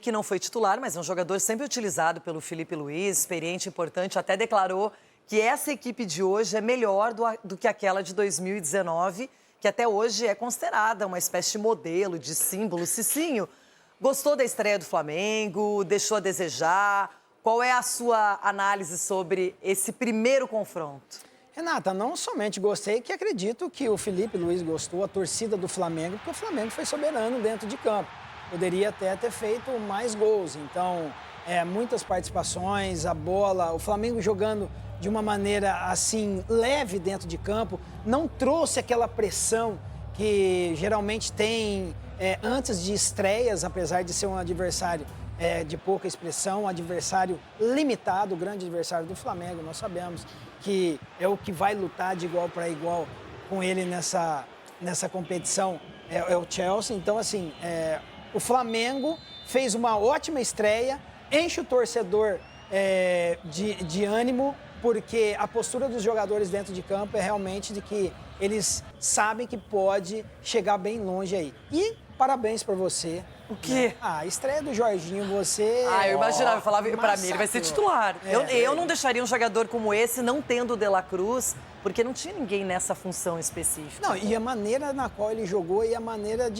que não foi titular, mas é um jogador sempre utilizado pelo Filipe Luiz, experiente, importante, até declarou que essa equipe de hoje é melhor do que aquela de 2019, que até hoje é considerada uma espécie de modelo, de símbolo. Cicinho, gostou da estreia do Flamengo? Deixou a desejar? Qual é a sua análise sobre esse primeiro confronto? Renata, não somente gostei, que acredito que o Filipe Luiz gostou, a torcida do Flamengo, porque o Flamengo foi soberano dentro de campo. Poderia até ter feito mais gols. Então, muitas participações, a bola, o Flamengo jogando de uma maneira assim leve dentro de campo, não trouxe aquela pressão que geralmente tem antes de estreias, apesar de ser um adversário de pouca expressão, um adversário limitado, o grande adversário do Flamengo. Nós sabemos que é o que vai lutar de igual para igual com ele nessa competição, é o Chelsea. Então, assim, o Flamengo fez uma ótima estreia, enche o torcedor de ânimo, porque a postura dos jogadores dentro de campo é realmente de que eles sabem que pode chegar bem longe aí. E parabéns para você. O quê? Né? A estreia do Jorginho, você... Eu imaginava, eu falava para mim, ele vai ser titular. Eu não deixaria um jogador como esse não tendo o De La Cruz, porque não tinha ninguém nessa função específica. Não, e a maneira na qual ele jogou e a maneira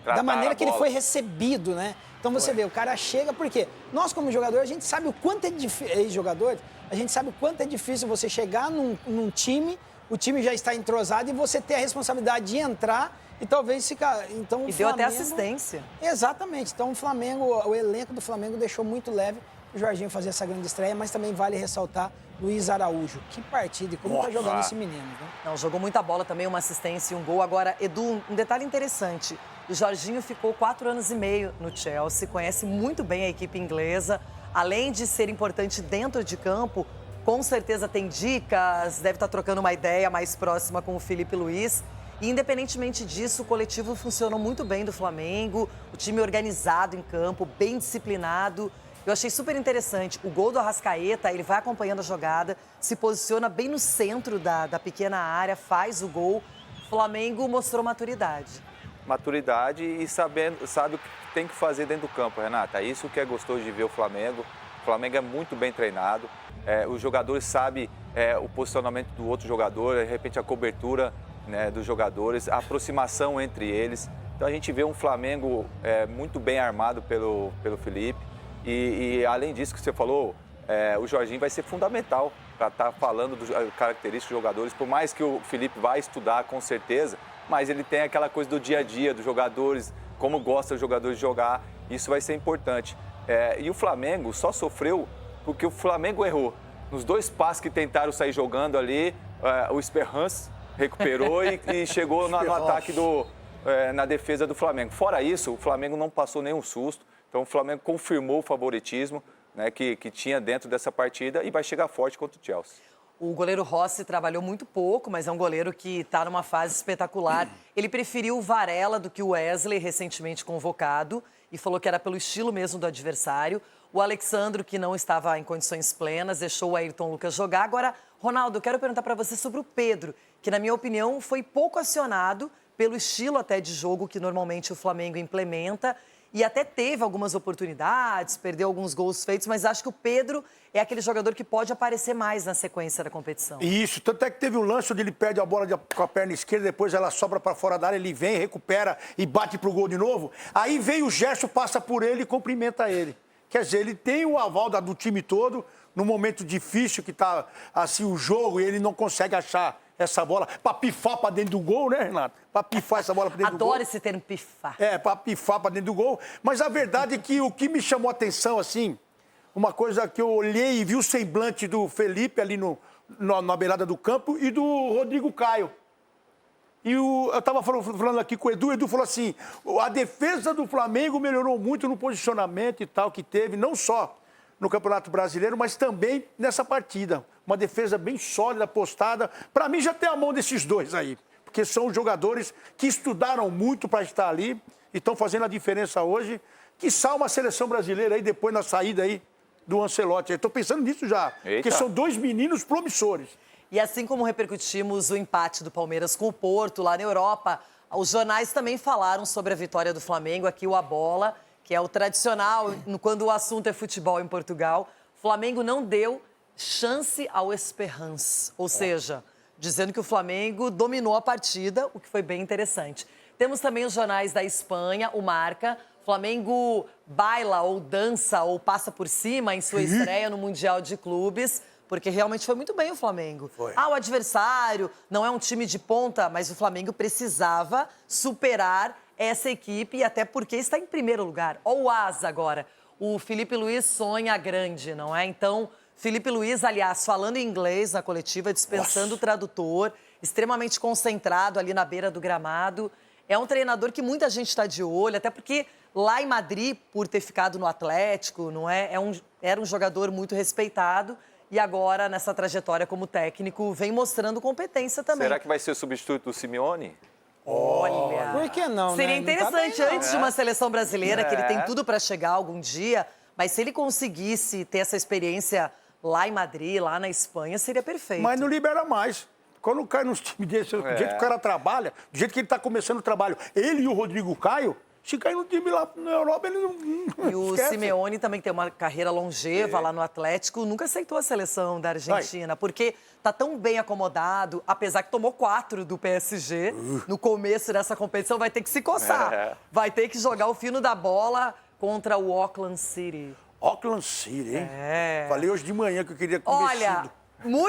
da maneira que ele foi recebido, né? Então você vê, o cara chega, porque nós como jogador, a gente sabe o quanto é difícil, jogador, a gente sabe o quanto é difícil você chegar num time, o time já está entrosado e você ter a responsabilidade de entrar e talvez ficar... Então, e deu até assistência. Exatamente. Então o Flamengo, o elenco do Flamengo deixou muito leve o Jorginho fazer essa grande estreia, mas também vale ressaltar Luiz Araújo. Que partida e como está jogando esse menino, né? Não, jogou muita bola também, uma assistência e um gol. Agora, Edu, um detalhe interessante. O Jorginho ficou 4 anos e meio no Chelsea, conhece muito bem a equipe inglesa. Além de ser importante dentro de campo, com certeza tem dicas, deve estar trocando uma ideia mais próxima com o Filipe Luiz. E, independentemente disso, o coletivo funcionou muito bem do Flamengo, o time organizado em campo, bem disciplinado. Eu achei super interessante. O gol do Arrascaeta, ele vai acompanhando a jogada, se posiciona bem no centro da pequena área, faz o gol. O Flamengo mostrou maturidade. Maturidade e sabe o que tem que fazer dentro do campo, Renata. É isso que é gostoso de ver o Flamengo. O Flamengo é muito bem treinado. Os jogadores sabem o posicionamento do outro jogador, de repente a cobertura, né, dos jogadores, a aproximação entre eles. Então a gente vê um Flamengo muito bem armado pelo Felipe. E além disso que você falou, o Jorginho vai ser fundamental para estar falando das características dos jogadores. Por mais que o Felipe vá estudar, com certeza, mas ele tem aquela coisa do dia a dia, dos jogadores, como gosta os jogadores de jogar. Isso vai ser importante. E o Flamengo só sofreu porque o Flamengo errou. Nos 2 passes que tentaram sair jogando ali, o Esperance recuperou e chegou no ataque na defesa do Flamengo. Fora isso, o Flamengo não passou nenhum susto. Então o Flamengo confirmou o favoritismo, né, que tinha dentro dessa partida e vai chegar forte contra o Chelsea. O goleiro Rossi trabalhou muito pouco, mas é um goleiro que está numa fase espetacular. Ele preferiu o Varela do que o Wesley, recentemente convocado, e falou que era pelo estilo mesmo do adversário. O Alexandro, que não estava em condições plenas, deixou o Ayrton Lucas jogar. Agora, Ronaldo, eu quero perguntar para você sobre o Pedro, que, na minha opinião, foi pouco acionado pelo estilo até de jogo que normalmente o Flamengo implementa. E até teve algumas oportunidades, perdeu alguns gols feitos, mas acho que o Pedro é aquele jogador que pode aparecer mais na sequência da competição. Isso, tanto é que teve um lance onde ele perde a bola com a perna esquerda, depois ela sobra para fora da área, ele vem, recupera e bate pro gol de novo. Aí vem o Gerson, passa por ele e cumprimenta ele. Quer dizer, ele tem o aval do time todo, num momento difícil que tá assim o jogo e ele não consegue achar essa bola para pifar para dentro do gol, né, Renato? Para pifar essa bola para dentro do gol. Adoro esse termo pifar. Para pifar para dentro do gol. Mas a verdade é que o que me chamou a atenção, assim, uma coisa que eu olhei e vi o semblante do Felipe ali na beirada do campo e do Rodrigo Caio. E eu estava falando aqui com o Edu falou assim, a defesa do Flamengo melhorou muito no posicionamento e tal que teve, não só no Campeonato Brasileiro, mas também nessa partida. Uma defesa bem sólida, postada. Para mim, já tem a mão desses dois aí. Porque são jogadores que estudaram muito para estar ali e estão fazendo a diferença hoje. Quiçá uma seleção brasileira aí, depois na saída aí do Ancelotti. Estou pensando nisso já. Eita. Porque são 2 meninos promissores. E assim como repercutimos o empate do Palmeiras com o Porto lá na Europa, os jornais também falaram sobre a vitória do Flamengo. Aqui o A Bola, que é o tradicional quando o assunto é futebol em Portugal. O Flamengo não deu chance ao Esperance, ou seja, dizendo que o Flamengo dominou a partida, o que foi bem interessante. Temos também os jornais da Espanha, o Marca. Flamengo baila ou dança ou passa por cima em sua estreia no Mundial de Clubes, porque realmente foi muito bem o Flamengo. O adversário não é um time de ponta, mas o Flamengo precisava superar essa equipe, e até porque está em primeiro lugar. Olha o asa agora. O Felipe Luiz sonha grande, não é? Então, Felipe Luiz, aliás, falando em inglês na coletiva, dispensando o tradutor, extremamente concentrado ali na beira do gramado. É um treinador que muita gente está de olho, até porque lá em Madrid, por ter ficado no Atlético, não é? Era um jogador muito respeitado. E agora, nessa trajetória como técnico, vem mostrando competência também. Será que vai ser o substituto do Simeone? Olha! Por que não, Seria né? interessante Não tá bem, antes de uma seleção brasileira, que ele tem tudo para chegar algum dia, mas se ele conseguisse ter essa experiência lá em Madrid, lá na Espanha, seria perfeito. Mas não libera mais. Quando cai nos times desse, do jeito que o cara trabalha, do jeito que ele está começando o trabalho, ele e o Rodrigo Caio, se cair no time lá na Europa, ele não E o esquece. Simeone também tem uma carreira longeva lá no Atlético, nunca aceitou a seleção da Argentina, porque tá tão bem acomodado, apesar que tomou 4 do PSG no começo dessa competição, vai ter que se coçar. Vai ter que jogar o fino da bola contra o Auckland City. Auckland City, hein? É. Falei hoje de manhã que eu queria comer Olha, muito